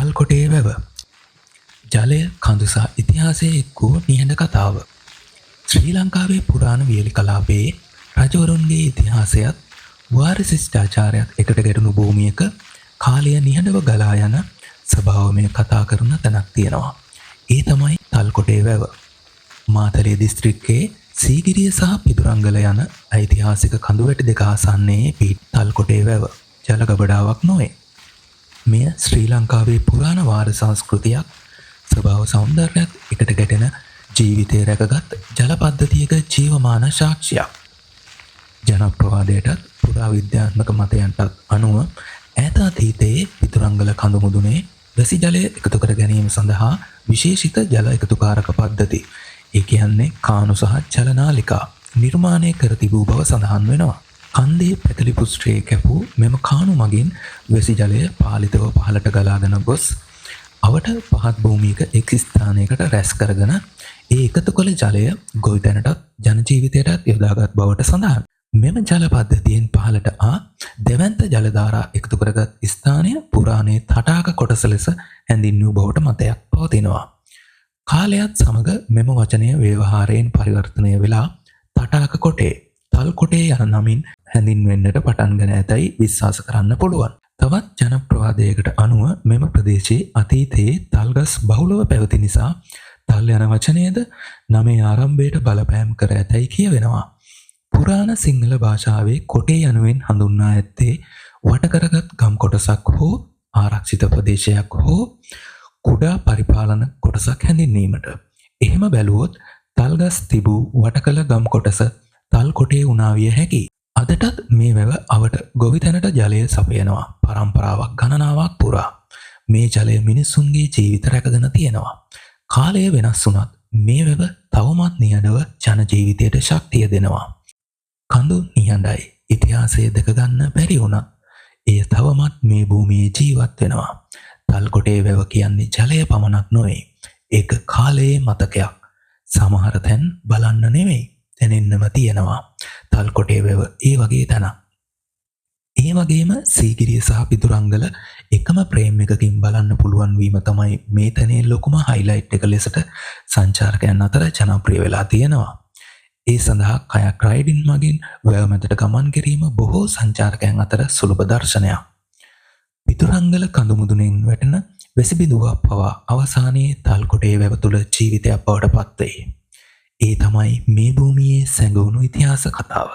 තල්කොටේ වැව. ජලය කඳු සහ ඉතිහාසයේ එක්වූ නිහඬ කතාව. ශ්‍රී ලංකාවේ පුරාණ වියලි කලාපයේ රජවරුන්ගේ ඉතිහාසයත් වාර ශිෂ්ටාචාරයත් එකට ගැටුණු භූමියක කාලය නිහඬව ගලා යන ස්වභාවමය කතා කරන තැනක් තියෙනවා. ඒ තමයි තල්කොටේ වැව. මාතලේ දිස්ත්‍රික්කයේ සීගිරිය සහ පිදුරංගල යන ඓතිහාසික කඳුවැටි දෙක ආසන්නයේ පිහිටි තල්කොටේ වැව ජල ගබඩාවක් නොවේ. මෙය ශ්‍රී ලංකාවේ පුරාණ වාර සංස්කෘතියක්, ස්වභාව සෞන්දර්යයක් එකට ගැටෙන ජීවිතය රැකගත් ජල පද්ධතියක ජීවමාන සාක්ෂියක්. ජනප්‍රවාදයටත් පුරාවිද්‍යාත්මක මතයන්ටත් අනුව ඈත අතීතයේ පිදුරංගල කඳු මුදුනේ වැසි ජලය එකතු කර ගැනීම සඳහා විශේෂිත ජල එකතුකාරක පද්ධති, ඒ කියන්නේ කානු සහ ජලනාලිකා නිර්මාණය කර තිබූ බව සඳහන් වෙනවා. කන්දේ පැතලි පුස්ත්‍රයේ කැපූ මෙම කානු මගින් වැසි ජලය පාලිතව පහළට ගලාගෙන ගොස් අවට පහත් භූමියක එක් ස්ථානයකට රැස් කරගෙන ඒ එකතු කළ ජලය ගොවිතැනටත් ජනජීවිතයටත් යොදාගත් බවට සඳහන්. මෙම ජල පද්ධතියෙන් පහළට දෙවන්ත ජලධාරා එකතු කරගත් ස්ථානය පුරාණයේ තටාක කොටස ලෙස හැඳින්වූ බවට මතයක් පවතිනවා. කාලයත් සමග මෙම වචනය ව්‍යවහාරයෙන් පරිවර්තනය වෙලා තටාක කොටේ, තල් කොටේ යන නමින් හැඳින්වෙන්නට පටන්ගෙන ඇතැයි විශ්වාස කරන්න පුළුවන්. තවත් ජනප්‍රවාදයකට අනුව මෙම ප්‍රදේශයේ අතීතයේ තල්ගස් බහුලව පැවති නිසා තල් යන වචනයද නමේ ආරම්භයට බලපෑම් කර ඇතැයි කියවෙනවා. පුරාණ සිංහල භාෂාවේ කොටේ යනුවෙන් හඳුන්වා ඇත්තේ වටකරගත් ගම් කොටසක් හෝ ආරක්ෂිත ප්‍රදේශයක් හෝ කුඩා පරිපාලන කොටසක් හැඳින්වීමට. එහෙම බැලුවොත් තල්ගස් තිබූ වටකල ගම් කොටස තල් කොටේ වුණා විය හැකියි. අදටත් මේ වැව අවට ගොවිතැනට ජලය සපයනවා පරම්පරාවක් ගණනාවක් පුරා. මේ ජලය මිනිස්සුන්ගේ ජීවිත රැකගෙන තියෙනවා. කාලය වෙනස් වුණත් මේ වැව තවමත් නිහඬව ජන ජීවිතයට ශක්තිය දෙනවා. කඳු නිහඬයි, ඉතිහාසය දැක ගන්න බැරි වුණත් එය තවමත් මේ භූමියේ ජීවත් වෙනවා. තල්කොටේ වැව කියන්නේ ජලය පමණක් නොවේ. ඒක කාලයේ මතකයක්. සමහර තැන් බලන්න නෙවෙයි, දැනෙන්නම තියෙනවා. තල්කොටේ වැව ඒ වගේ තැනක්. ඒ වගේම සීගිරිය සහ පිදුරංගල එකම ප්‍රේම් එකකින් බලන්න පුළුවන් වීම තමයි මේ තැනේ ලොකුම හයිලයිට් එක ලෙසට සංචාරකයන් අතර ජනප්‍රිය වෙලා තියෙනවා. ඒ සඳහා කයක් රයිඩින් මගින් වැව මැදට ගමන් කිරීම බොහෝ සංචාරකයන් අතර සුලභ දර්ශනයක්. පිදුරංගල කඳු මුදුනෙන් වැටෙන වැසි බිඳුවක් පවා අවසානයේ තල්කොටේ වැව තුළ ජීවිතයක් බවට පත් වෙයි. ඒ තමයි මේ භූමියේ සැඟවුණු ඉතිහාස කතාව.